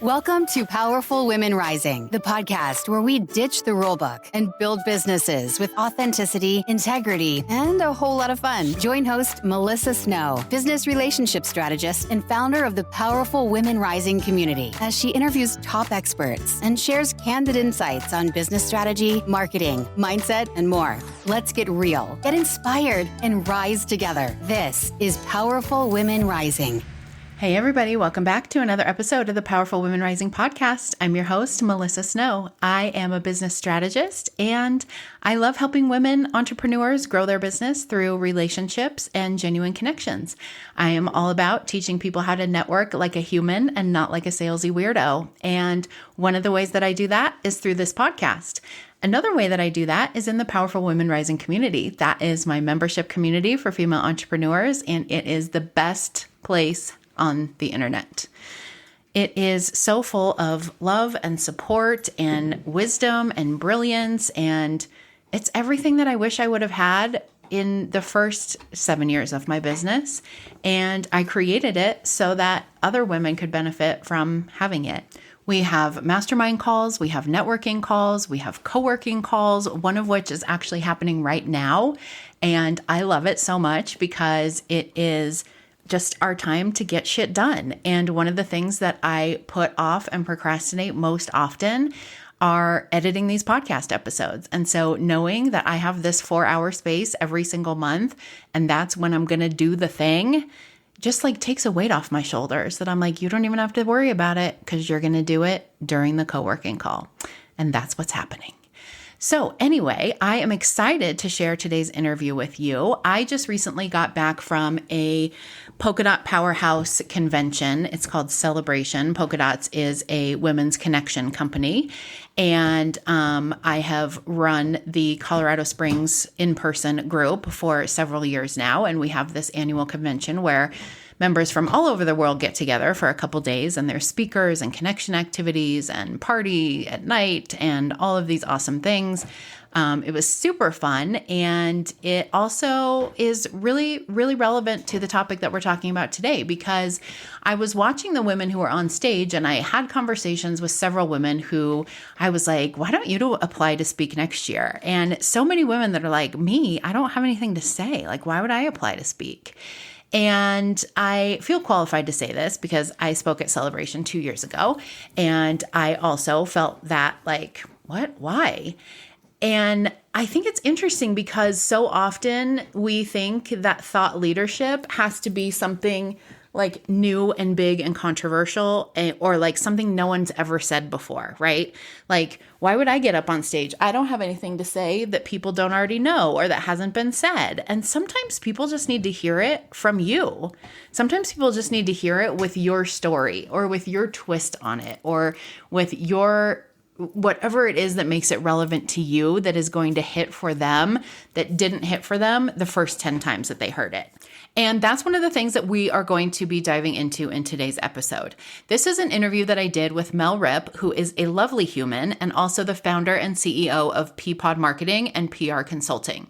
Welcome to Powerful Women Rising, the podcast where we ditch the rulebook and build businesses with authenticity, integrity, and a whole lot of fun. Join host Melissa Snow, business relationship strategist and founder of the Powerful Women Rising community, as she interviews top experts and shares candid insights on business strategy, marketing, mindset, and more. Let's get real, get inspired, and rise together. This is Powerful Women Rising. Hey everybody, welcome back to another episode of the Powerful Women Rising podcast. I'm your host, Melissa Snow. I am a business strategist and I love helping women entrepreneurs grow their business through relationships and genuine connections. I am all about teaching people how to network like a human and not like a salesy weirdo. And one of the ways that I do that is through this podcast. Another way that I do that is in the Powerful Women Rising community. That is my membership community for female entrepreneurs, and it is the best place on the internet. It is so full of love and support and wisdom and brilliance, and it's everything that I wish I would have had in the first 7 years of my business. And I created it so that other women could benefit from having it. We have mastermind calls, we have networking calls, we have co-working calls, one of which is actually happening right now. And I love it so much because it is just our time to get shit done. And one of the things that I put off and procrastinate most often are editing these podcast episodes. And so knowing that I have this 4-hour space every single month, and that's when I'm going to do the thing, just like takes a weight off my shoulders that I'm like, you don't even have to worry about it because you're going to do it during the co-working call. And that's what's happening. So anyway, I am excited to share today's interview with you. I just recently got back from a Polka Dot Powerhouse convention. It's called Celebration. Polka Dots is a women's connection company. And I have run the Colorado Springs in-person group for several years now. And we have this annual convention where members from all over the world get together for a couple days, and there's speakers and connection activities and party at night and all of these awesome things. It was super fun, and it also is really, really relevant to the topic that we're talking about today, because I was watching the women who were on stage, and I had conversations with several women who I was like, why don't you apply to speak next year? And so many women that are like, me, I don't have anything to say. Like, why would I apply to speak? And I feel qualified to say this because I spoke at Celebration 2 years ago. And I also felt that like, what? Why? And I think it's interesting because so often we think that thought leadership has to be something like new and big and controversial, or like something no one's ever said before, right? Like, why would I get up on stage? I don't have anything to say that people don't already know or that hasn't been said. And sometimes people just need to hear it from you. Sometimes people just need to hear it with your story or with your twist on it or with your whatever it is that makes it relevant to you, that is going to hit for them, that didn't hit for them the first 10 times that they heard it. And that's one of the things that we are going to be diving into in today's episode. This is an interview that I did with Mel Ripp, who is a lovely human and also the founder and CEO of Peapod Marketing and PR Consulting.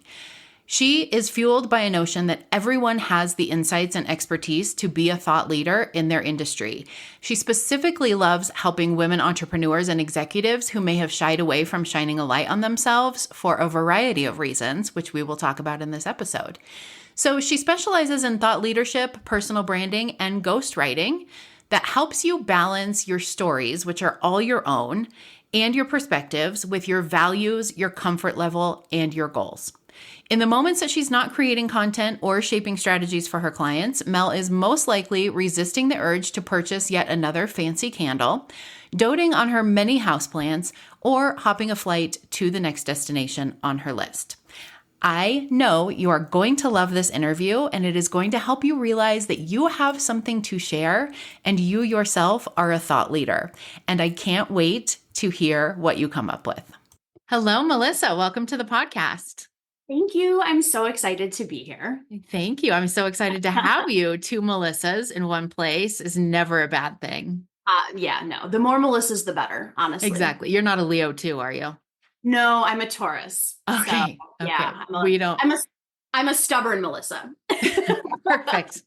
She is fueled by a notion that everyone has the insights and expertise to be a thought leader in their industry. She specifically loves helping women entrepreneurs and executives who may have shied away from shining a light on themselves for a variety of reasons, which we will talk about in this episode. So she specializes in thought leadership, personal branding, and ghostwriting that helps you balance your stories, which are all your own, and your perspectives with your values, your comfort level, and your goals. In the moments that she's not creating content or shaping strategies for her clients, Mel is most likely resisting the urge to purchase yet another fancy candle, doting on her many houseplants, or hopping a flight to the next destination on her list. I know you are going to love this interview, and it is going to help you realize that you have something to share and you yourself are a thought leader. And I can't wait to hear what you come up with. Hello, Melissa. Welcome to the podcast. Thank you. I'm so excited to be here. Thank you. I'm so excited to have you. Two Melissas in one place is never a bad thing. Yeah, no. The more Melissas, the better, honestly. Exactly. You're not a Leo too, are you? No, I'm a Taurus. Okay. So, yeah. Okay. I'm a stubborn Melissa. Perfect.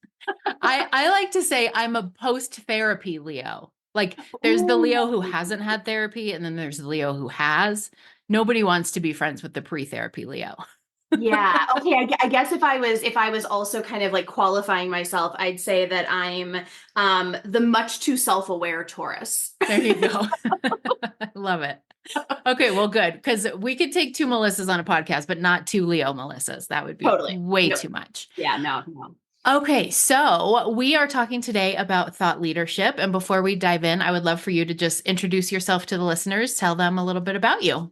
I like to say I'm a post-therapy Leo. Like there's the Leo who hasn't had therapy, and then there's the Leo who has. Nobody wants to be friends with the pre-therapy Leo. Yeah. Okay. I guess if I was also kind of like qualifying myself, I'd say that I'm the much too self-aware Taurus. There you go. I love it. Okay, well, good. Because we could take two Melissas on a podcast, but not two Leo Melissas. That would be Totally. way No. too much. Yeah. No. No. Okay, so we are talking today about thought leadership. And before we dive in, I would love for you to just introduce yourself to the listeners, tell them a little bit about you.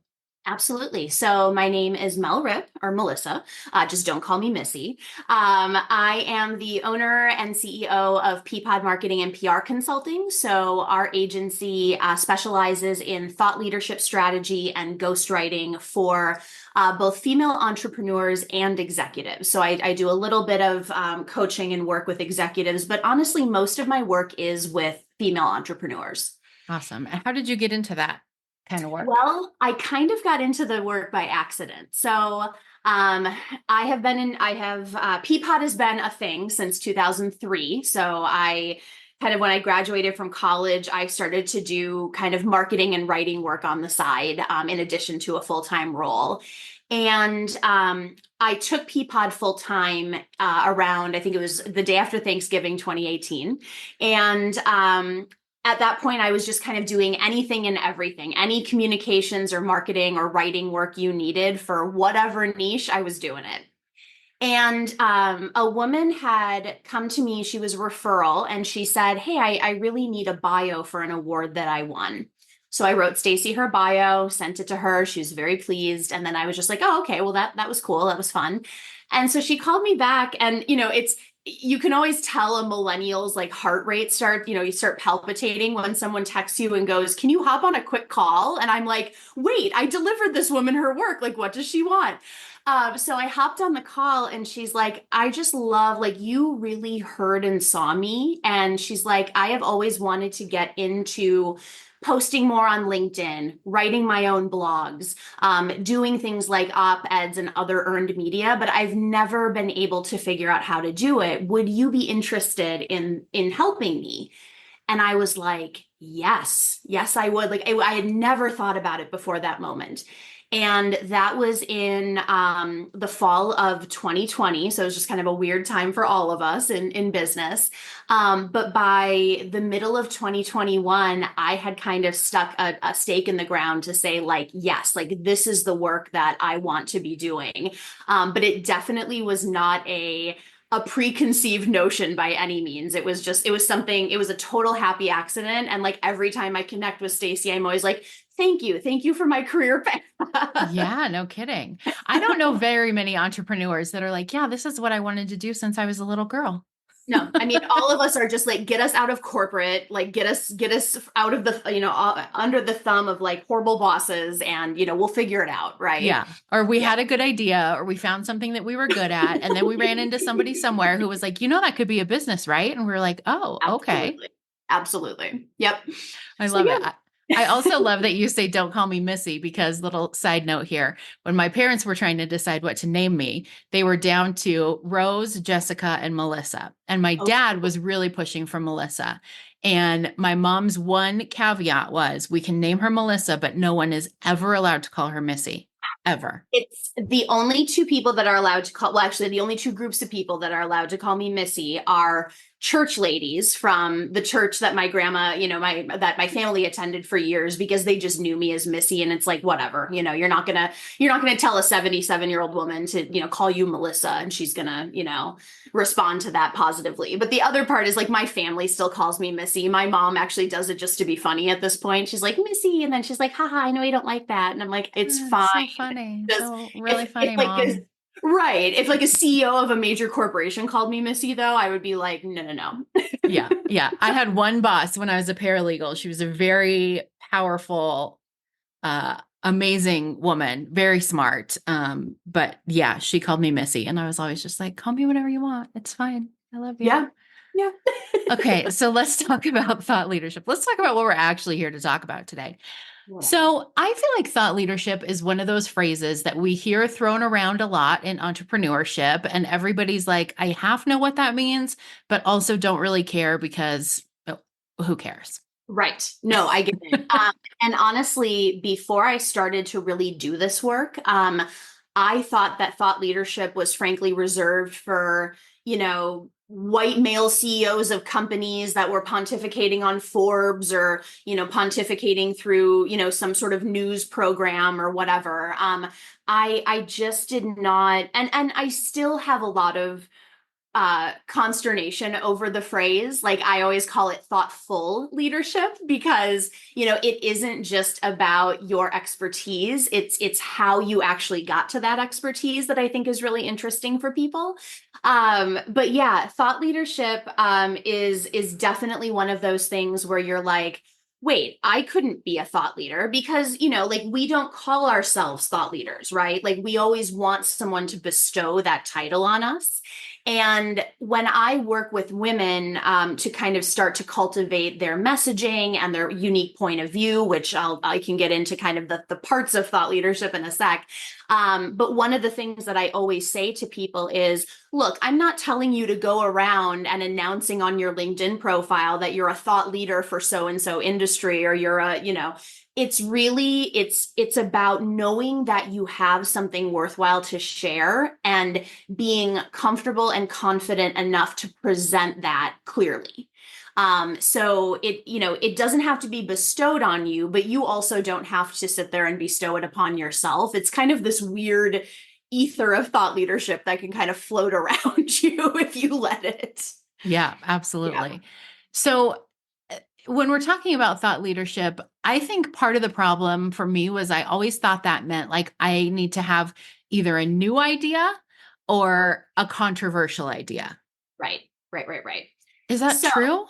Absolutely. So my name is Mel Ripp, or Melissa. Just don't call me Missy. I am the owner and CEO of Peapod Marketing and PR Consulting. So our agency specializes in thought leadership strategy and ghostwriting for both female entrepreneurs and executives. So I do a little bit of coaching and work with executives, but honestly, most of my work is with female entrepreneurs. Awesome. And how did you get into that kind of work? Well, I kind of got into the work by accident. So Peapod has been a thing since 2003. So when I graduated from college, I started to do kind of marketing and writing work on the side, in addition to a full-time role. And I took Peapod full-time around, I think it was the day after Thanksgiving, 2018. And at that point, I was just kind of doing anything and everything, any communications or marketing or writing work you needed for whatever niche, I was doing it. And a woman had come to me, she was a referral, and she said, hey, I really need a bio for an award that I won. So I wrote Stacy her bio, sent it to her. She was very pleased. And then I was just like, oh, okay, well, that was cool. That was fun. And so she called me back, and, you can always tell a millennial's like heart rate you start palpitating when someone texts you and goes, can you hop on a quick call? And I'm like, wait, I delivered this woman her work. Like, what does she want? So I hopped on the call, and she's like, I just love, like, you really heard and saw me. And she's like, I have always wanted to get into posting more on LinkedIn, writing my own blogs, doing things like op-eds and other earned media, but I've never been able to figure out how to do it. Would you be interested in helping me? And I was like, yes, I would. Like, I had never thought about it before that moment. And that was in the fall of 2020. So it was just kind of a weird time for all of us in business. But by the middle of 2021, I had kind of stuck a stake in the ground to say, like, yes, like this is the work that I want to be doing. But it definitely was not a preconceived notion by any means. It was a total happy accident. And like every time I connect with Stacy, I'm always like, thank you for my career path. Yeah, no kidding. I don't know very many entrepreneurs that are like, yeah, this is what I wanted to do since I was a little girl. No, I mean, all of us are just like, get us out of corporate, like get us out of the, under the thumb of like horrible bosses, and, we'll figure it out. Right. Yeah. Or we had a good idea, or we found something that we were good at. And then we ran into somebody somewhere who was like, that could be a business, right? And we were like, oh, okay. Absolutely. Yep. I love it. I also love that you say, don't call me Missy, because little side note here, when my parents were trying to decide what to name me, they were down to Rose, Jessica, and Melissa. And my dad was really pushing for Melissa. And my mom's one caveat was, we can name her Melissa, but no one is ever allowed to call her Missy, ever. It's the only two people that are allowed to call, well, actually, the only two groups of people that are allowed to call me Missy are church ladies from the church that my grandma, that my family attended for years, because they just knew me as Missy. And it's like, whatever, you're not gonna tell a 77-year-old woman to, call you Melissa, and she's gonna, respond to that positively. But the other part is like, my family still calls me Missy. My mom actually does it just to be funny at this point. She's like, Missy. And then she's like, haha, I know you don't like that. And I'm like, it's fine. So funny. So really funny, Mom. Right. If like a CEO of a major corporation called me Missy, though, I would be like, no. Yeah. I had one boss when I was a paralegal. She was a very powerful, amazing woman, very smart. But yeah, she called me Missy, and I was always just like, call me whatever you want. It's fine. I love you. Yeah. Okay. So let's talk about thought leadership. Let's talk about what we're actually here to talk about today. So I feel like thought leadership is one of those phrases that we hear thrown around a lot in entrepreneurship, and everybody's like, I half know what that means, but also don't really care because who cares? Right. No, I get it. And honestly, before I started to really do this work, I thought that thought leadership was frankly reserved for, white male CEOs of companies that were pontificating on Forbes or, pontificating through, some sort of news program or whatever. I just did not, and I still have a lot of consternation over the phrase. Like I always call it thoughtful leadership because, it isn't just about your expertise. It's how you actually got to that expertise that I think is really interesting for people. But yeah, thought leadership is definitely one of those things where you're like, wait, I couldn't be a thought leader because, like we don't call ourselves thought leaders, right? Like we always want someone to bestow that title on us. And when I work with women to kind of start to cultivate their messaging and their unique point of view, which I can get into kind of the parts of thought leadership in a sec. But one of the things that I always say to people is, look, I'm not telling you to go around and announcing on your LinkedIn profile that you're a thought leader for so-and-so industry or you're it's really it's about knowing that you have something worthwhile to share and being comfortable and confident enough to present that clearly. So it doesn't have to be bestowed on you, but you also don't have to sit there and bestow it upon yourself. It's kind of this weird ether of thought leadership that can kind of float around you if you let it. Yeah, absolutely. Yeah. So when we're talking about thought leadership, I think part of the problem for me was I always thought that meant like I need to have either a new idea or a controversial idea. Right. Is that true?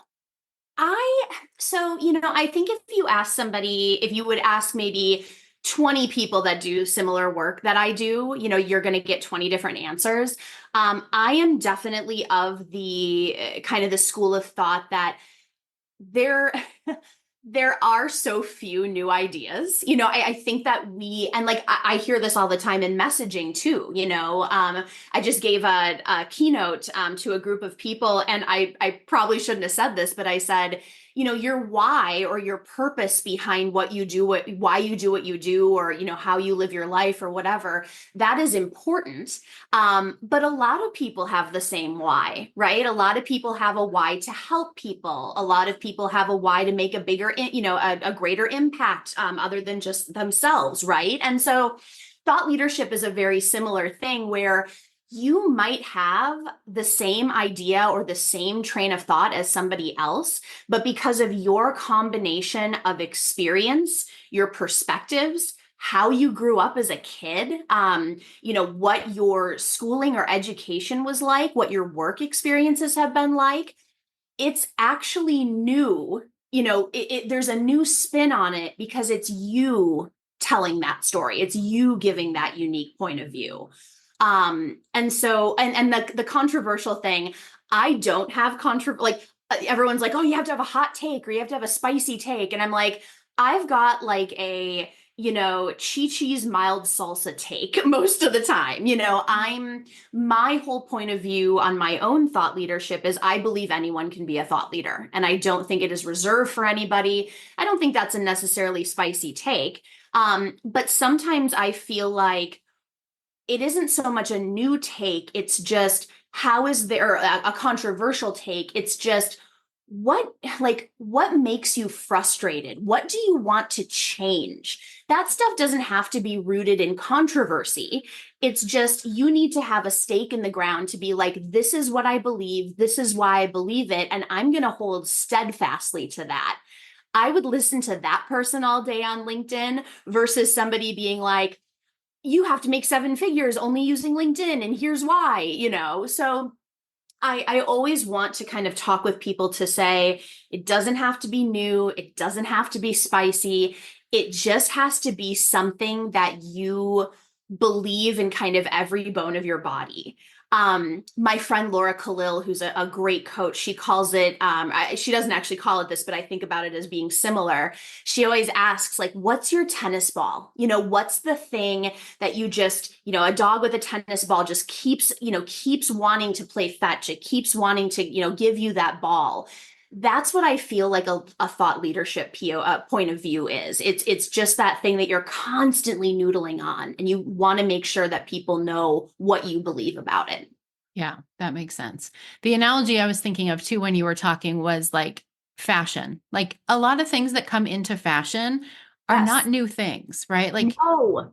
I think if you would ask maybe 20 people that do similar work that I do, you're going to get 20 different answers. I am definitely of the kind of the school of thought that there there are so few new ideas. I think that I hear this all the time in messaging too. I just gave a keynote to a group of people, and I probably shouldn't have said this, but I said, your why or your purpose behind what you do, why you do what you do, or, how you live your life or whatever, that is important. But a lot of people have the same why, right? A lot of people have a why to help people. A lot of people have a why to make a bigger, a greater impact other than just themselves, right? And so thought leadership is a very similar thing where you might have the same idea or the same train of thought as somebody else, but because of your combination of experience, your perspectives, how you grew up as a kid, what your schooling or education was like, what your work experiences have been like, it's actually new. There's a new spin on it because it's you telling that story. It's you giving that unique point of view. And so, and the controversial thing, I don't have everyone's like, oh, you have to have a hot take or you have to have a spicy take. And I'm like, I've got like a, Chi-Chi's mild salsa take most of the time. My whole point of view on my own thought leadership is I believe anyone can be a thought leader. And I don't think it is reserved for anybody. I don't think that's a necessarily spicy take. But sometimes I feel like it isn't so much a new take. It's just, how is there a controversial take? It's just, what makes you frustrated? What do you want to change? That stuff doesn't have to be rooted in controversy. It's just, you need to have a stake in the ground to be like, this is what I believe. This is why I believe it. And I'm going to hold steadfastly to that. I would listen to that person all day on LinkedIn versus somebody being like, you have to make 7 figures only using LinkedIn, and here's why, So I always want to kind of talk with people to say, it doesn't have to be new. It doesn't have to be spicy. It just has to be something that you believe in kind of every bone of your body. My friend Laura Khalil, who's a great coach, she calls it, she doesn't actually call it this, but I think about it as being similar. She always asks, like, what's your tennis ball? What's the thing that you just, a dog with a tennis ball just keeps wanting to play fetch. It keeps wanting to, give you that ball. That's what I feel like a thought leadership point of view is. It's just that thing that you're constantly noodling on, and you want to make sure that people know what you believe about it. Yeah, that makes sense. The analogy I was thinking of too when you were talking was like fashion. Like a lot of things that come into fashion are not Yes. new things, right? Like No.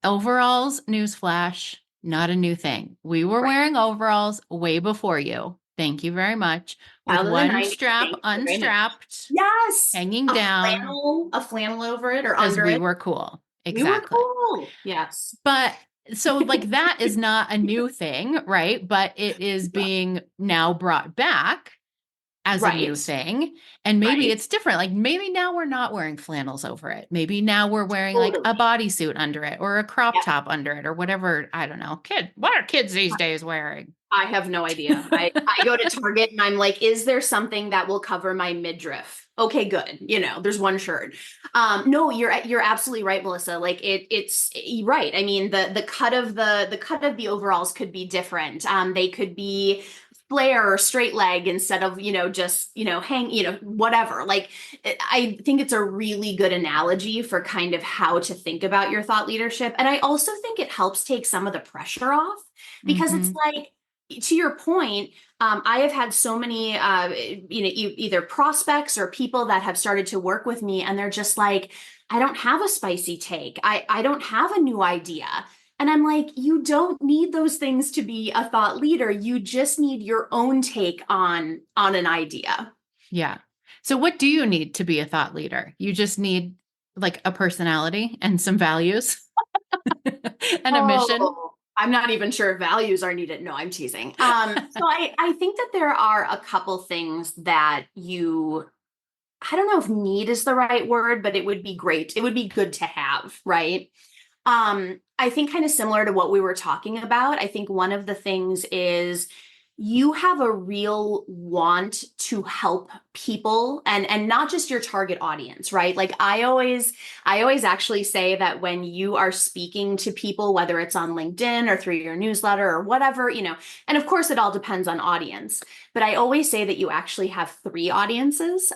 overalls, newsflash, not a new thing. We were Right. wearing overalls way before you. Thank you very much. With Out of the one 90s. strap Thank you very much. unstrapped, Yes. hanging down, A flannel over it or because under we it. were cool. We were Exactly. cool. Yes. But so like that is not a new thing, right? But it is being now brought back as a new Right. thing. And maybe Right. it's different. Like maybe now we're not wearing flannels over it. Maybe now we're wearing like a Totally. bodysuit under it or a crop Yep. top under it or whatever. I don't know. What are kids these days wearing? I have no idea. I go to Target and I'm like, is there something that will cover my midriff? Okay, good. There's one shirt. No, you're absolutely right, Melissa. Like it's right. I mean, the cut of the overalls could be different. They could be flare or straight leg instead of, just, hang, whatever. Like I think it's a really good analogy for kind of how to think about your thought leadership. And I also think it helps take some of the pressure off because it's Mm-hmm. like, to your point, I have had so many, either prospects or people that have started to work with me, and they're just like, I don't have a spicy take. I don't have a new idea. And I'm like, you don't need those things to be a thought leader. You just need your own take on an idea. Yeah. So what do you need to be a thought leader? You just need like a personality and some values and a mission. Oh, I'm not even sure if values are needed. No, I'm teasing. So I think that there are a couple things that I don't know if need is the right word, but it would be great. It would be good to have, right? I think kind of similar to what we were talking about. I think one of the things is you have a real want to help people and not just your target audience, right? Like I always actually say that when you are speaking to people, whether it's on LinkedIn or through your newsletter or whatever, and of course it all depends on audience, but I always say that you actually have three audiences.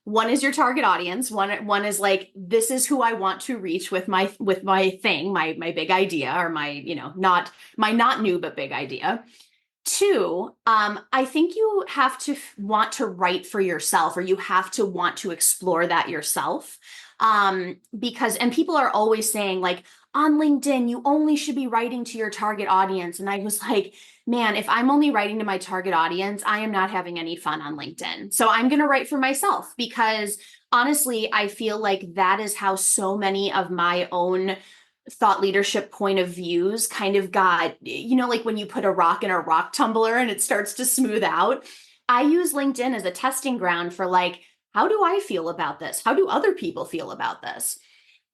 One is your target audience. One is like, this is who I want to reach with my thing, my big idea, or my, not new but big idea. Two, I think you have to want to write for yourself, or you have to want to explore that yourself. And people are always saying, like, on LinkedIn, you only should be writing to your target audience. And I was like, man, if I'm only writing to my target audience, I am not having any fun on LinkedIn. So I'm going to write for myself because honestly, I feel like that is how so many of my own thought leadership point of views kind of got, like when you put a rock in a rock tumbler and it starts to smooth out. I use LinkedIn as a testing ground for like, how do I feel about this? How do other people feel about this?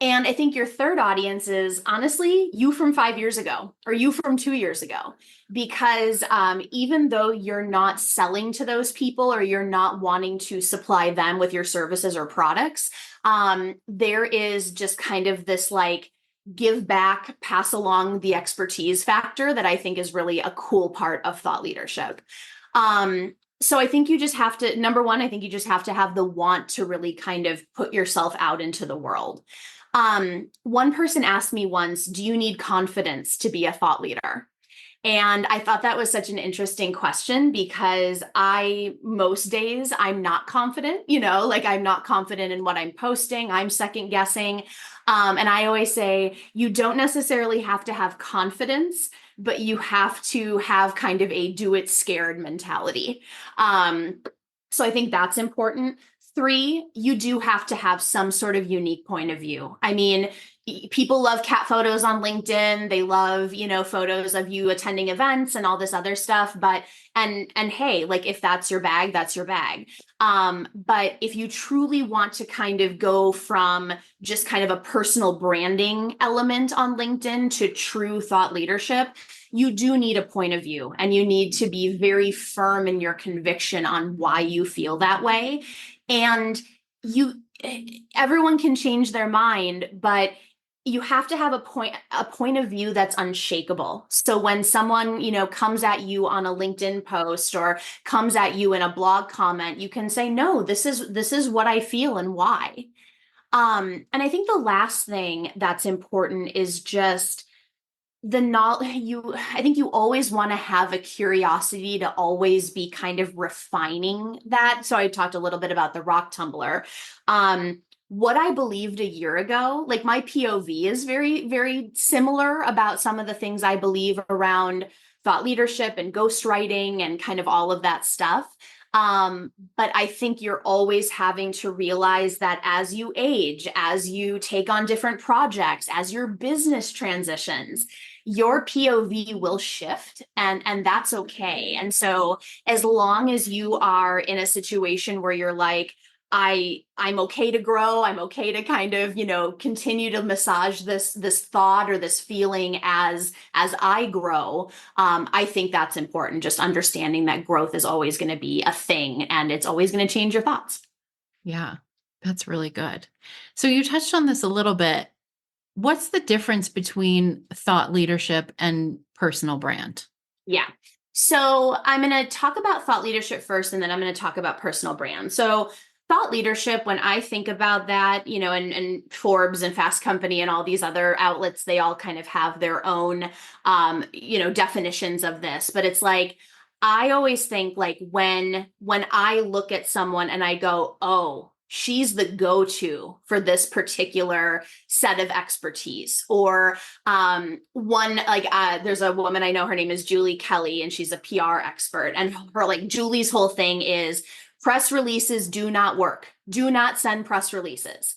And I think your third audience is honestly you from 5 years ago or you from 2 years ago, because even though you're not selling to those people or you're not wanting to supply them with your services or products, there is just kind of this like give back, pass along the expertise factor that I think is really a cool part of thought leadership. So I think you just have to, number one, I think you just have to have the want to really kind of put yourself out into the world. One person asked me once, do you need confidence to be a thought leader? And I thought that was such an interesting question because most days, I'm not confident, like I'm not confident in what I'm posting. I'm second guessing. And I always say, you don't necessarily have to have confidence, but you have to have kind of a do it scared mentality. So I think that's important. Three, you do have to have some sort of unique point of view. I mean, people love cat photos on LinkedIn. They love, photos of you attending events and all this other stuff. But, and hey, like if that's your bag, that's your bag. But if you truly want to kind of go from just kind of a personal branding element on LinkedIn to true thought leadership, you do need a point of view and you need to be very firm in your conviction on why you feel that way. And everyone can change their mind, but you have to have a point of view that's unshakable. So when someone, comes at you on a LinkedIn post or comes at you in a blog comment, you can say, no, this is what I feel and why. And I think the last thing that's important is just the knowledge. I think you always want to have a curiosity to always be kind of refining that. So I talked a little bit about the rock tumbler. What I believed a year ago, like my POV is very, very similar about some of the things I believe around thought leadership and ghostwriting and kind of all of that stuff. But I think you're always having to realize that as you age, as you take on different projects, as your business transitions, your POV will shift and that's okay. And so as long as you are in a situation where you're like, I'm okay to grow. I'm okay to kind of, continue to massage this thought or this feeling as I grow. I think that's important. Just understanding that growth is always going to be a thing and it's always going to change your thoughts. Yeah, that's really good. So you touched on this a little bit. What's the difference between thought leadership and personal brand? Yeah. So I'm going to talk about thought leadership first, and then I'm going to talk about personal brand. So thought leadership, when I think about that, and Forbes and Fast Company and all these other outlets, they all kind of have their own, definitions of this. But it's like, I always think like when I look at someone and I go, oh, she's the go-to for this particular set of expertise. Or there's a woman I know, her name is Julie Kelly, and she's a PR expert. And Julie's whole thing is press releases do not work. Do not send press releases.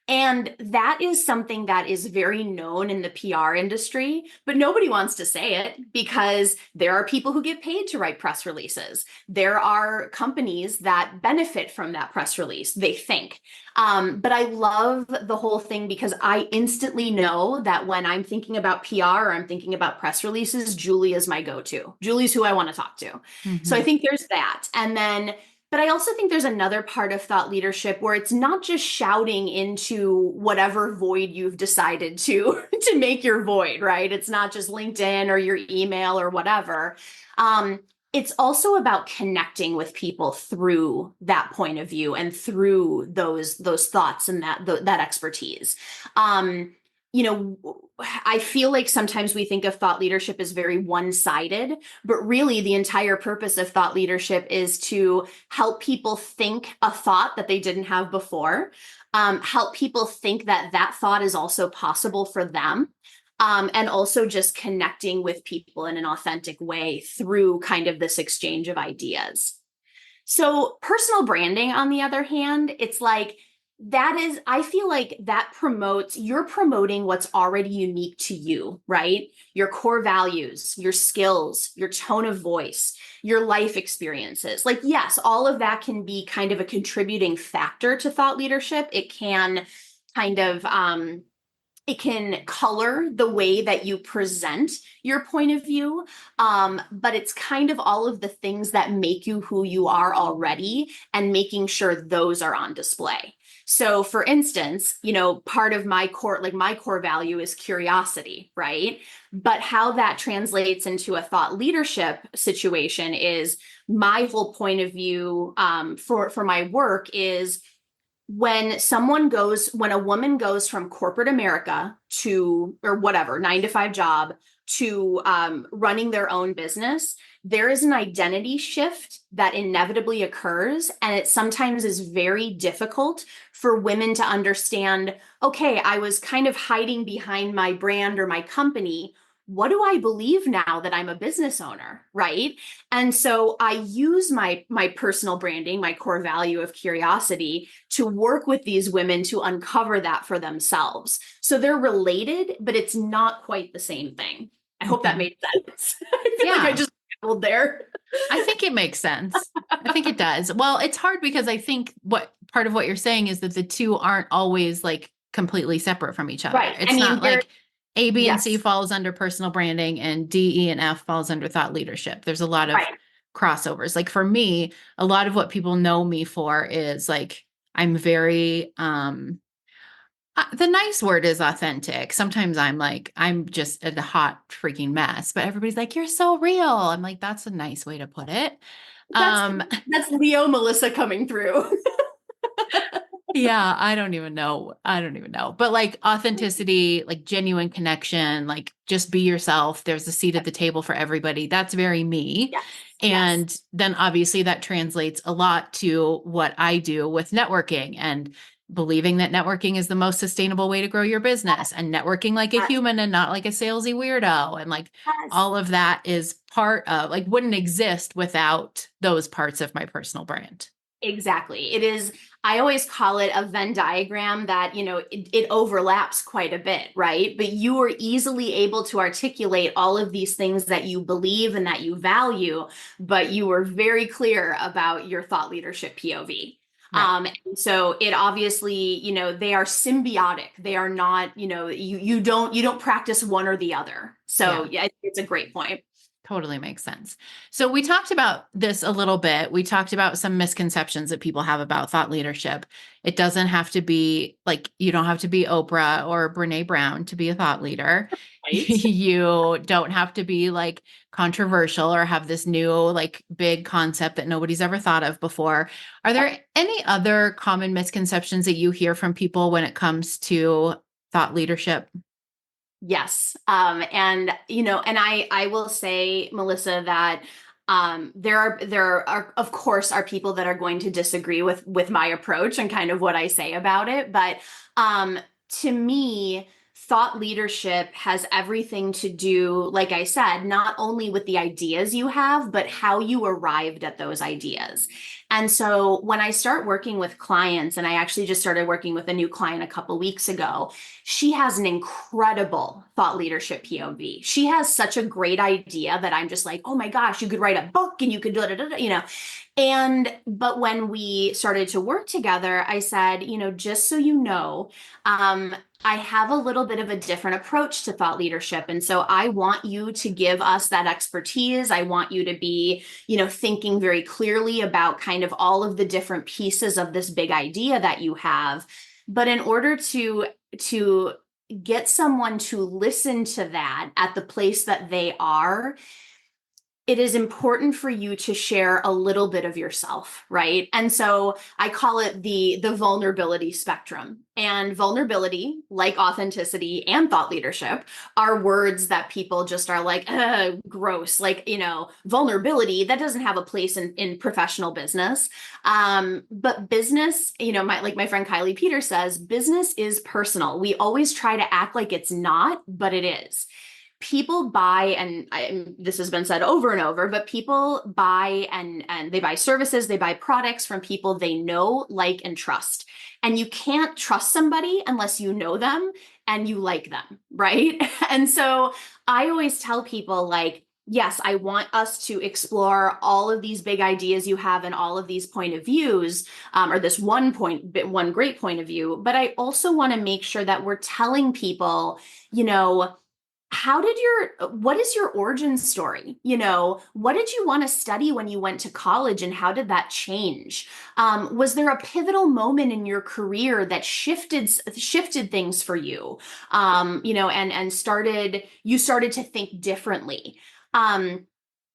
And that is something that is very known in the PR industry, but nobody wants to say it because there are people who get paid to write press releases. There are companies that benefit from that press release, they think. But I love the whole thing because I instantly know that when I'm thinking about PR or I'm thinking about press releases, Julie is my go-to. Julie's who I want to talk to. So I think there's that. But I also think there's another part of thought leadership where it's not just shouting into whatever void you've decided to make your void, right? It's not just LinkedIn or your email or whatever. It's also about connecting with people through that point of view and through those thoughts and that expertise. I feel like sometimes we think of thought leadership as very one-sided, but really the entire purpose of thought leadership is to help people think a thought that they didn't have before, help people think that thought is also possible for them, and also just connecting with people in an authentic way through kind of this exchange of ideas. So personal branding, on the other hand, it's like, I feel like you're promoting what's already unique to you, right? Your core values, your skills, your tone of voice, your life experiences. Like, yes, all of that can be kind of a contributing factor to thought leadership. It can kind of, it can color the way that you present your point of view, but it's kind of all of the things that make you who you are already and making sure those are on display. So for instance, part of my core value is curiosity, right? But how that translates into a thought leadership situation is my whole point of view for my work is when a woman goes from corporate America to, or whatever, 9-to-5 job to running their own business, there is an identity shift that inevitably occurs. And it sometimes is very difficult for women to understand, okay, I was kind of hiding behind my brand or my company. What do I believe now that I'm a business owner, right? And so I use my personal branding, my core value of curiosity, to work with these women to uncover that for themselves. So they're related, but it's not quite the same thing. I hope that made sense. I feel like I just babbled there. I think it makes sense. I think it does. Well, it's hard because I think part of what you're saying is that the two aren't always like completely separate from each other. Right. It's not like A, B, and C Yes. falls under personal branding and D, E, and F falls under thought leadership. There's a lot of crossovers. Like for me, a lot of what people know me for is like, I'm very, The nice word is authentic. Sometimes I'm just a hot freaking mess, but everybody's like, you're so real. I'm like, that's a nice way to put it. That's Um, that's Leo Melissa coming through. yeah, I don't even know. I don't even know. But like authenticity, like genuine connection, like just be yourself. There's a seat at the table for everybody. That's very me. Yes. Yes. And then obviously that translates a lot to what I do with networking and believing that networking is the most sustainable way to grow your business and networking like a Yes. human and not like a salesy weirdo. And like Yes. all of that is part of like wouldn't exist without those parts of my personal brand. Exactly. It is, I always call it a Venn diagram that, it overlaps quite a bit, right? But you are easily able to articulate all of these things that you believe and that you value, but you were very clear about your thought leadership POV. Right. And so it obviously, they are symbiotic. They are not, you don't practice one or the other. So Yeah. yeah, it's a great point. Totally makes sense. So we talked about this a little bit. We talked about some misconceptions that people have about thought leadership. It doesn't have to be like you don't have to be Oprah or Brene Brown to be a thought leader. Right. You don't have to be like controversial or have this new like big concept that nobody's ever thought of before. Are there any other common misconceptions that you hear from people when it comes to thought leadership? Yes. And I will say, Melissa, that there are of course are people that are going to disagree with my approach and kind of what I say about it. But to me, thought leadership has everything to do, like I said, not only with the ideas you have, but how you arrived at those ideas. And so when I start working with clients, and I actually just started working with a new client a couple weeks ago, she has an incredible thought leadership POV. She has such a great idea that I'm just like, oh my gosh, you could write a book and you could do it, but when we started to work together, I said, just so you know, I have a little bit of a different approach to thought leadership. And so I want you to give us that expertise. I want you to be, thinking very clearly about kind of all of the different pieces of this big idea that you have. But in order to get someone to listen to that at the place that they are, it is important for you to share a little bit of yourself, right? And so I call it the vulnerability spectrum. And vulnerability, like authenticity and thought leadership, are words that people just are like, gross. Like, vulnerability, that doesn't have a place in professional business. But business, my friend Kylie Peter says, business is personal. We always try to act like it's not, but it is. People buy, and this has been said over and over, but people buy and they buy services, they buy products from people they know, like, and trust. And you can't trust somebody unless you know them and you like them, right? And so I always tell people, like, yes, I want us to explore all of these big ideas you have and all of these point of views, or this one great point of view. But I also want to make sure that we're telling people, what is your origin story? What did you want to study when you went to college and how did that change? Was there a pivotal moment in your career that shifted things for you? And started to think differently. I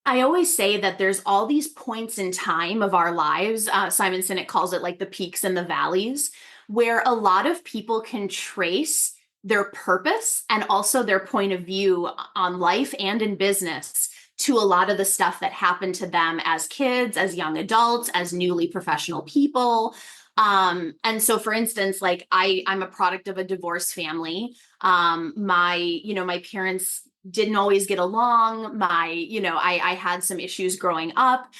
always say that there's all these points in time of our lives. Simon Sinek calls it like the peaks and the valleys, where a lot of people can trace their purpose and also their point of view on life and in business to a lot of the stuff that happened to them as kids, as young adults, as newly professional people. And so for instance, like I'm a product of a divorced family. My parents didn't always get along. I had some issues growing up,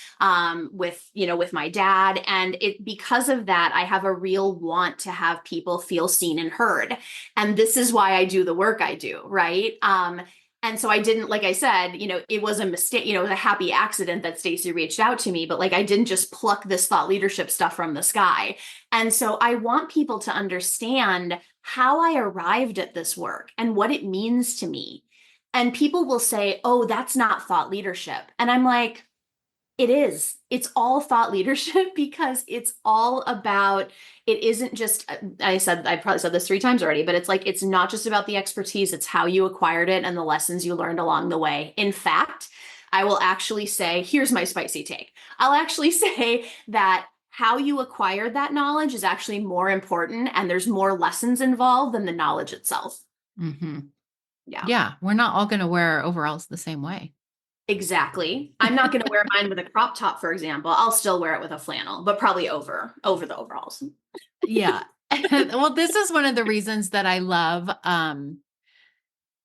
with my dad. And because of that, I have a real want to have people feel seen and heard. And this is why I do the work I do. Right. And so I didn't, like I said, it was a mistake, it was a happy accident that Stacy reached out to me, but like, I didn't just pluck this thought leadership stuff from the sky. And so I want people to understand how I arrived at this work and what it means to me. And people will say, oh, that's not thought leadership. And I'm like, It is. It's all thought leadership because it's all about, it isn't just, I probably said this 3 times already, but it's like, it's not just about the expertise, it's how you acquired it and the lessons you learned along the way. In fact, I will actually say, here's my spicy take. I'll actually say that how you acquired that knowledge is actually more important and there's more lessons involved than the knowledge itself. Mm-hmm. Yeah. Yeah. We're not all going to wear overalls the same way. Exactly. I'm not going to wear mine with a crop top, for example. I'll still wear it with a flannel, but probably over the overalls. Yeah. Well, this is one of the reasons that I love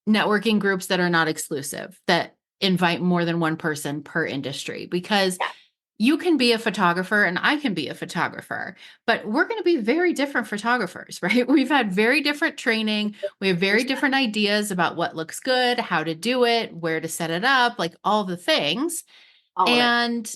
networking groups that are not exclusive, that invite more than one person per industry, because Yeah. you can be a photographer and I can be a photographer, but we're going to be very different photographers, right? We've had very different training. We have very different ideas about what looks good, how to do it, where to set it up, like all the things. All of it. And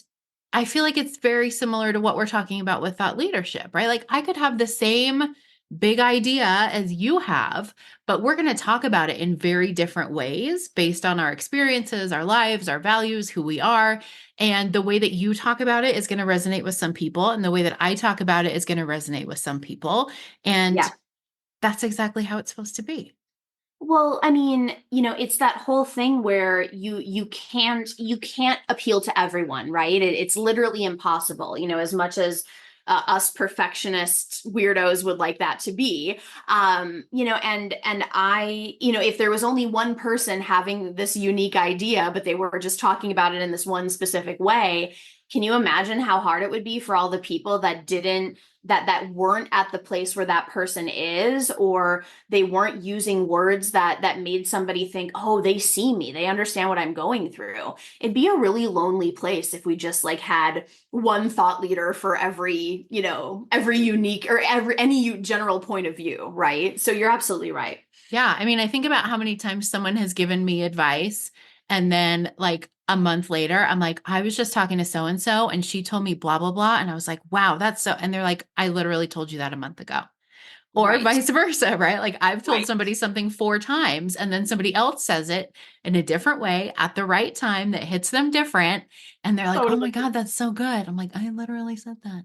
I feel like it's very similar to what we're talking about with thought leadership, right? Like I could have the same big idea as you have, but we're going to talk about it in very different ways based on our experiences, our lives, our values, who we are. And the way that you talk about it is going to resonate with some people. And the way that I talk about it is going to resonate with some people. And Yeah. that's exactly how it's supposed to be. Well, I mean, it's that whole thing where you can't appeal to everyone, right? It's literally impossible, as much as us perfectionist weirdos would like that to be. And I, if there was only one person having this unique idea, but they were just talking about it in this one specific way, can you imagine how hard it would be for all the people that didn't that weren't at the place where that person is, or they weren't using words that made somebody think, oh, they see me, they understand what I'm going through. It'd be a really lonely place if we just like had one thought leader for every unique or any general point of view, right? So you're absolutely right. Yeah. I mean, I think about how many times someone has given me advice and then like a month later, I'm like, I was just talking to so and so and she told me blah, blah, blah. And I was like, wow, that's so, and they're like, I literally told you that a month ago. Or Right. vice versa, right? Like I've told Right. somebody something 4 times and then somebody else says it in a different way at the right time that hits them different. And they're like, oh my Totally. God, that's so good. I'm like, I literally said that.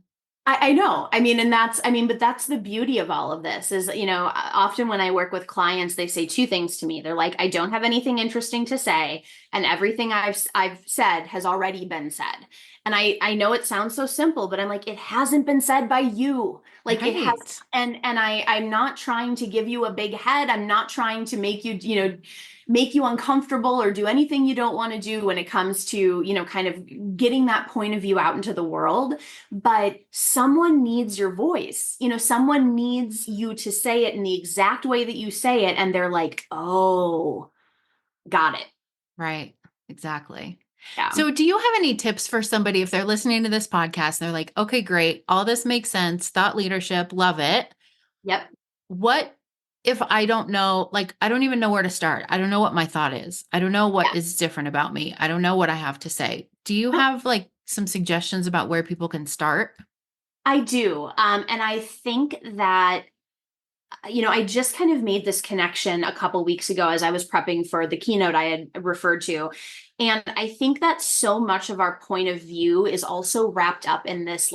I know. But that's the beauty of all of this is, often when I work with clients, they say 2 things to me. They're like, I don't have anything interesting to say, and everything I've said has already been said. And I know it sounds so simple, but I'm like, it hasn't been said by you. Like it has, Right. and I'm not trying to give you a big head. I'm not trying to make you uncomfortable or do anything you don't want to do when it comes to, kind of getting that point of view out into the world. But someone needs your voice. Someone needs you to say it in the exact way that you say it. And they're like, oh, got it. Right. Exactly. Yeah. So, do you have any tips for somebody if they're listening to this podcast and they're like, okay, great, all this makes sense, thought leadership, love it. Yep. What if I don't know, like, I don't even know where to start? I don't know what my thought is. I don't know what Yeah. is different about me. I don't know what I have to say. Do you Nope. have like some suggestions about where people can start? I do. And I think that I just kind of made this connection a couple weeks ago as I was prepping for the keynote I had referred to. And I think that so much of our point of view is also wrapped up in this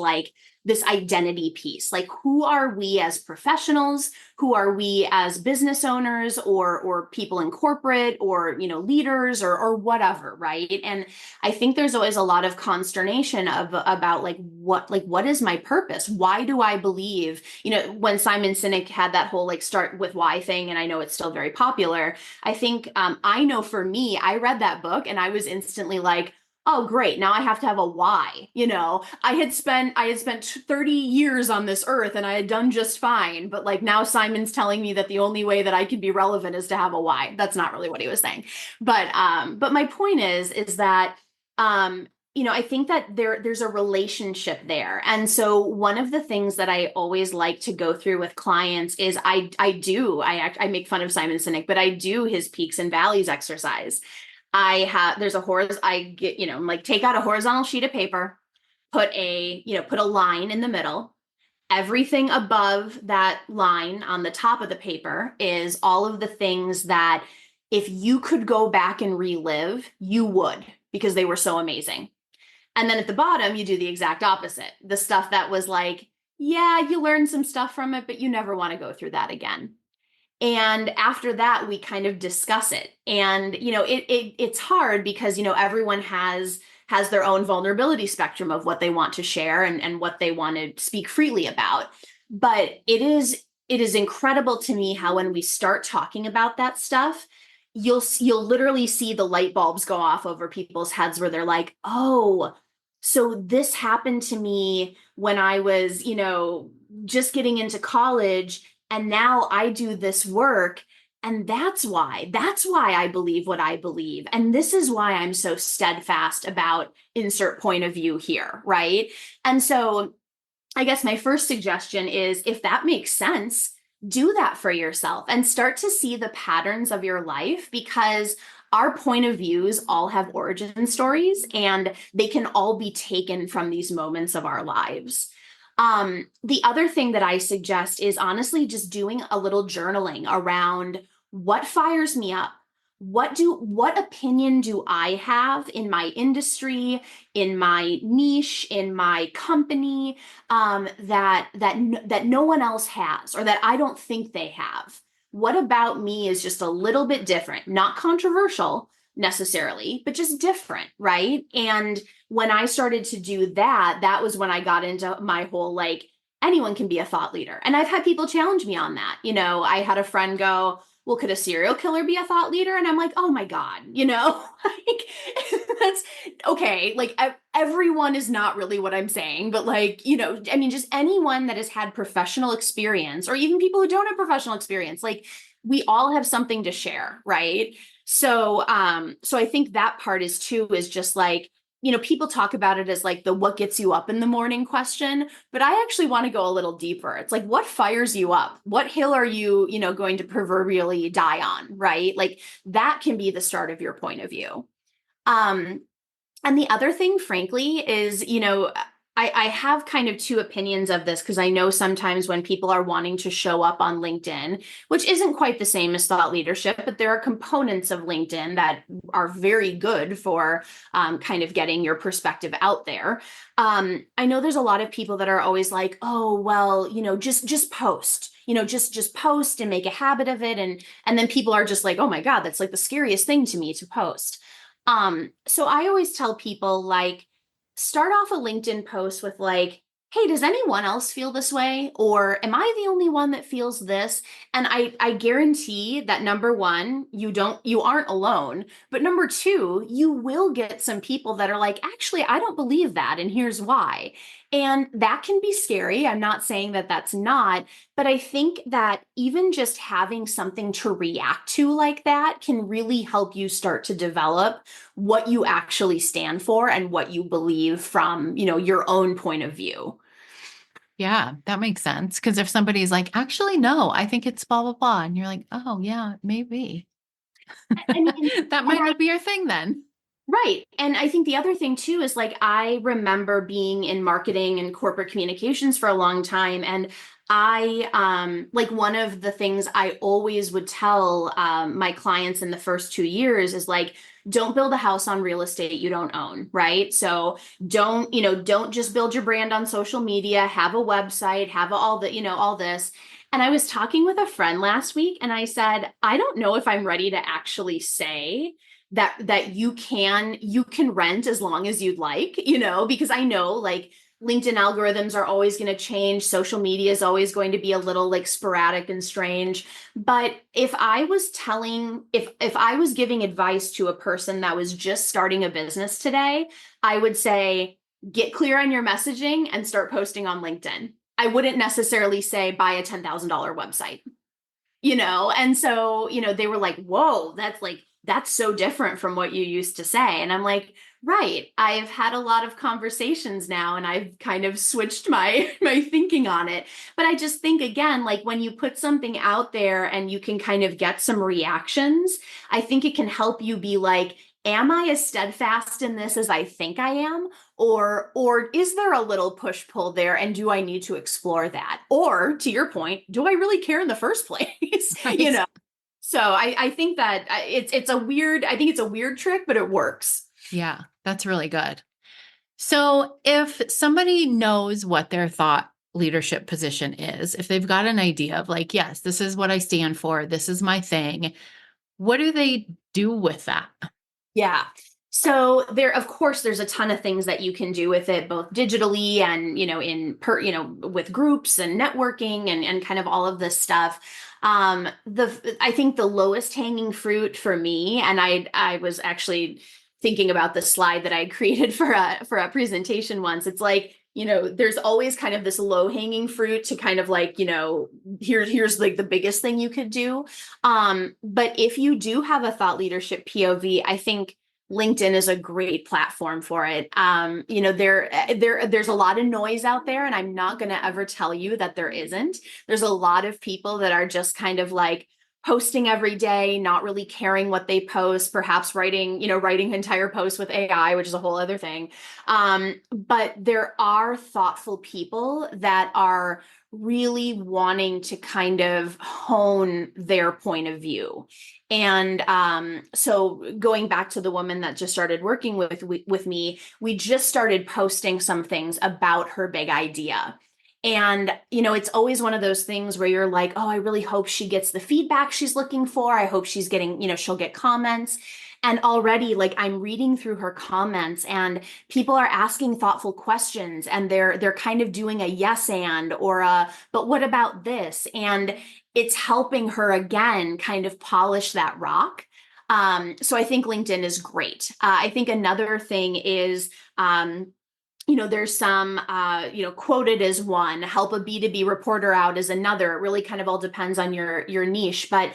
identity piece. Like, who are we as professionals? Who are we as business owners or people in corporate or, leaders or whatever, right? And I think there's always a lot of consternation about what is my purpose? Why do I believe, when Simon Sinek had that whole like start with why thing, and I know it's still very popular. I think I know for me, I read that book and I was instantly like, oh great, now I have to have a why. I had spent 30 years on this earth and I had done just fine, but like now Simon's telling me that the only way that I can be relevant is to have a why. That's not really what he was saying. But my point is that I think that there's a relationship there. And so one of the things that I always like to go through with clients is I make fun of Simon Sinek, but I do his peaks and valleys exercise. I get, like take out a horizontal sheet of paper, put a line in the middle. Everything above that line on the top of the paper is all of the things that if you could go back and relive, you would, because they were so amazing. And then at the bottom, you do the exact opposite. The stuff that was like, yeah, you learned some stuff from it, but you never want to go through that again. And after that, we kind of discuss it. And, it's hard because, everyone has their own vulnerability spectrum of what they want to share and what they want to speak freely about. But it is incredible to me how when we start talking about that stuff, you'll literally see the light bulbs go off over people's heads where they're like, oh, so this happened to me when I was, just getting into college, and now I do this work. And that's why I believe what I believe. And this is why I'm so steadfast about insert point of view here. Right. And so I guess my first suggestion is, if that makes sense, do that for yourself and start to see the patterns of your life, because our point of views all have origin stories and they can all be taken from these moments of our lives. The other thing that I suggest is honestly just doing a little journaling around what fires me up. What opinion do I have in my industry, in my niche, in my company, that no one else has, or that I don't think they have? What about me is just a little bit different, not controversial necessarily, but just different, right? And when I started to do that, that was when I got into my whole, like, anyone can be a thought leader. And I've had people challenge me on that. I had a friend go, well, could a serial killer be a thought leader? And I'm like, oh my God, like, that's okay. Like, everyone is not really what I'm saying, but like, I mean, just anyone that has had professional experience, or even people who don't have professional experience, like, we all have something to share, right? So I think that part is just like, people talk about it as like the what gets you up in the morning question, but I actually want to go a little deeper. It's like, what fires you up? What hill are you, going to proverbially die on, right? Like, that can be the start of your point of view. And the other thing, frankly, is, I have kind of two opinions of this, because I know sometimes when people are wanting to show up on LinkedIn, which isn't quite the same as thought leadership, but there are components of LinkedIn that are very good for kind of getting your perspective out there. I know there's a lot of people that are always like, oh, well, just post. Just post and make a habit of it. And then people are just like, oh my God, that's like the scariest thing to me, to post. So I always tell people, like, start off a LinkedIn post with like, hey, does anyone else feel this way? Or am I the only one that feels this? And I guarantee that, number one, you aren't alone. But number two, you will get some people that are like, actually, I don't believe that, and here's why. And that can be scary. I'm not saying that that's not, but I think that even just having something to react to like that can really help you start to develop what you actually stand for and what you believe from, your own point of view. Yeah, that makes sense. Because if somebody's like, actually, no, I think it's blah, blah, blah. And you're like, oh, yeah, maybe. I mean, That might not be your thing then. right. And I think the other thing too is, like, I remember being in marketing and corporate communications for a long time. And I, like, one of the things I always would tell my clients in the first 2 years is like, don't build a house on real estate you don't own, right? So don't just build your brand on social media, have a website, have all the, all this. And I was talking with a friend last week and I said, I don't know if I'm ready to actually say that you can rent as long as you'd like, because I know, like, LinkedIn algorithms are always going to change. Social media is always going to be a little, like, sporadic and strange. But if I was giving advice to a person that was just starting a business today, I would say, get clear on your messaging and start posting on LinkedIn. I wouldn't necessarily say buy a $10,000 website, And so, they were like, whoa, that's so different from what you used to say. And I'm like, right. I've had a lot of conversations now and I've kind of switched my thinking on it. But I just think, again, like, when you put something out there and you can kind of get some reactions, I think it can help you be like, am I as steadfast in this as I think I am? Or is there a little push pull there? And do I need to explore that? Or, to your point, do I really care in the first place? Right. So I think that I think it's a weird trick, but it works. Yeah, that's really good. So if somebody knows what their thought leadership position is, if they've got an idea of like, yes, this is what I stand for, this is my thing, what do they do with that? Yeah. So there, of course, there's a ton of things that you can do with it, both digitally and, with groups and networking and kind of all of this stuff. I think the lowest hanging fruit for me, and I was actually thinking about the slide that I created for a presentation once. It's like, there's always kind of this low hanging fruit to kind of like, here's like the biggest thing you could do. But if you do have a thought leadership POV, I think LinkedIn is a great platform for it. There's a lot of noise out there, and I'm not going to ever tell you that there isn't. There's a lot of people that are just kind of like posting every day, not really caring what they post, perhaps writing entire posts with AI, which is a whole other thing. But there are thoughtful people that are really wanting to kind of hone their point of view. And so going back to the woman that just started working with me, we just started posting some things about her big idea. And, it's always one of those things where you're like, oh, I really hope she gets the feedback she's looking for. I hope she's getting, she'll get comments. And already, like, I'm reading through her comments and people are asking thoughtful questions, and they're kind of doing a yes and or a, but what about this? And it's helping her again kind of polish that rock. So I think LinkedIn is great. I think another thing is there's some, quoted as one, help a B2B reporter out is another. It really kind of all depends on your niche. But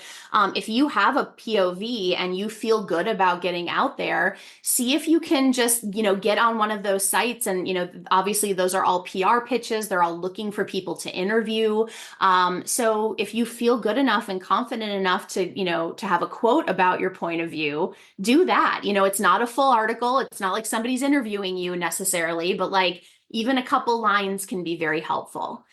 if you have a POV and you feel good about getting out there, see if you can just, get on one of those sites. And, obviously those are all PR pitches. They're all looking for people to interview. So if you feel good enough and confident enough to have a quote about your point of view, do that. It's not a full article. It's not like somebody's interviewing you necessarily, but like even a couple lines can be very helpful.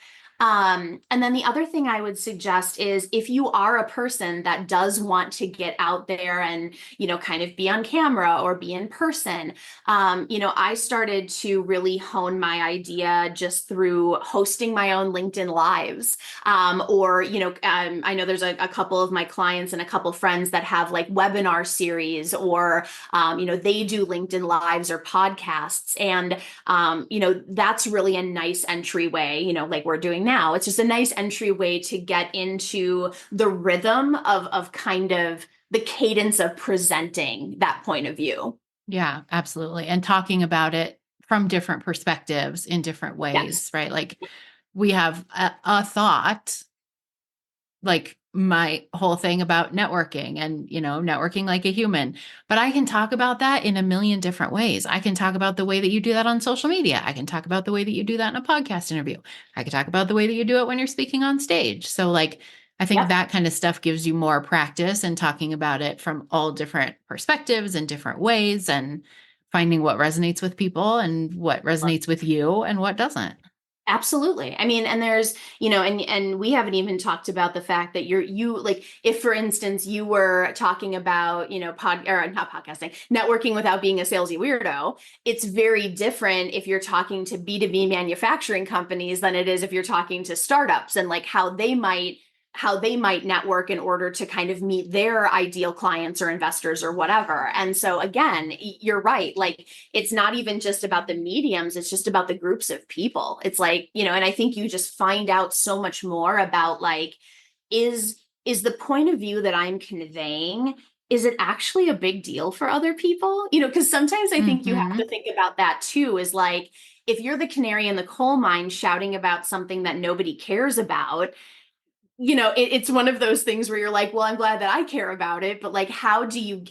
And then the other thing I would suggest is if you are a person that does want to get out there and, kind of be on camera or be in person, I started to really hone my idea just through hosting my own LinkedIn lives. I know there's a couple of my clients and a couple friends that have like webinar series or, they do LinkedIn lives or podcasts. And, that's really a nice entryway, like we're doing now. It's just a nice entryway to get into the rhythm of kind of the cadence of presenting that point of view. Yeah, absolutely. And talking about it from different perspectives in different ways, Yes. right? Like we have a thought, like my whole thing about networking and, networking like a human, but I can talk about that in a million different ways. I can talk about the way that you do that on social media. I can talk about the way that you do that in a podcast interview. I can talk about the way that you do it when you're speaking on stage. So like, I think Yep. that kind of stuff gives you more practice in talking about it from all different perspectives and different ways and finding what resonates with people and what resonates with you and what doesn't. Absolutely. I mean, and there's, and we haven't even talked about the fact that you like, if for instance, you were talking about, or not podcasting, networking without being a salesy weirdo, it's very different if you're talking to B2B manufacturing companies than it is if you're talking to startups and like how they might network in order to kind of meet their ideal clients or investors or whatever. And so again, you're right. Like it's not even just about the mediums, it's just about the groups of people. It's like, and I think you just find out so much more about like, is the point of view that I'm conveying, is it actually a big deal for other people? Because sometimes I think you have to think about that too, is like, if you're the canary in the coal mine shouting about something that nobody cares about, it's one of those things where you're like, well, I'm glad that I care about it, but like, how do you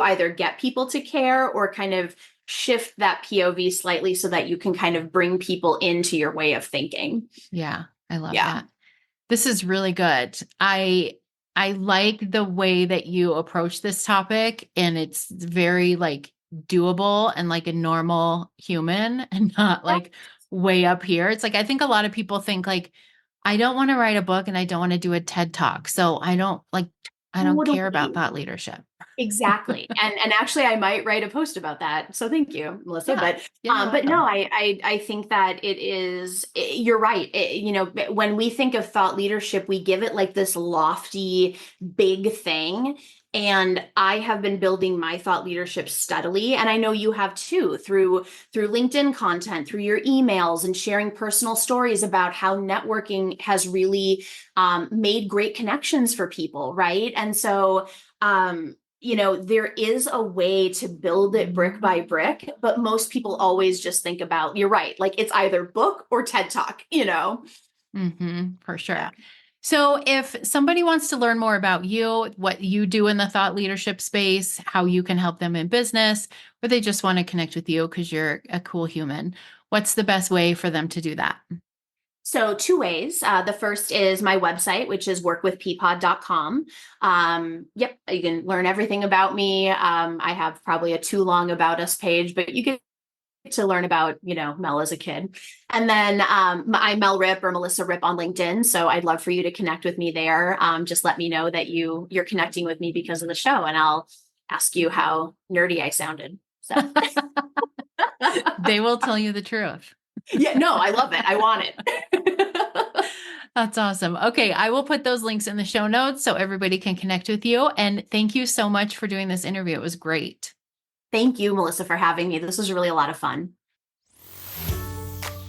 either get people to care or kind of shift that POV slightly so that you can kind of bring people into your way of thinking? Yeah, I love that. This is really good. I like the way that you approach this topic, and it's very like doable and like a normal human and not like way up here. It's like I think a lot of people think like I don't want to write a book and I don't want to do a TED talk. So I don't like I don't care Totally. about thought leadership. Exactly. And actually I might write a post about that. So thank you, Melissa. Yeah. You're But no, welcome. I think that you're right. When we think of thought leadership, we give it like this lofty, big thing. And I have been building my thought leadership steadily. And I know you have too, through LinkedIn content, through your emails, and sharing personal stories about how networking has really made great connections for people. Right. And so, there is a way to build it brick by brick, but most people always just think about, you're right, like it's either book or TED Talk. For Yeah. sure. So if somebody wants to learn more about you, what you do in the thought leadership space, how you can help them in business, or they just want to connect with you because you're a cool human, what's the best way for them to do that? So two ways. The first is my website, which is workwithpeapod.com. Yep, you can learn everything about me. I have probably a too long about us page, but you get to learn about, Mel as a kid. And then I'm Mel Ripp or Melissa Ripp on LinkedIn. So I'd love for you to connect with me there. Just let me know that you're connecting with me because of the show, and I'll ask you how nerdy I sounded. So They will tell you the truth. yeah, no, I love it. I want it. That's awesome. Okay, I will put those links in the show notes so everybody can connect with you. And thank you so much for doing this interview. It was great. Thank you, Melissa, for having me. This was really a lot of fun.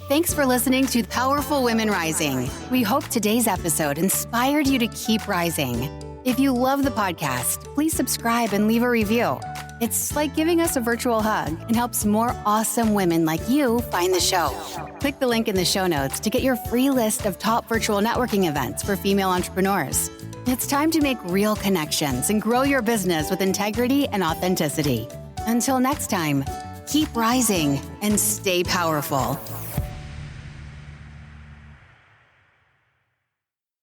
Thanks for listening to Powerful Women Rising. We hope today's episode inspired you to keep rising. If you love the podcast, please subscribe and leave a review. It's like giving us a virtual hug and helps more awesome women like you find the show. Click the link in the show notes to get your free list of top virtual networking events for female entrepreneurs. It's time to make real connections and grow your business with integrity and authenticity. Until next time, keep rising and stay powerful.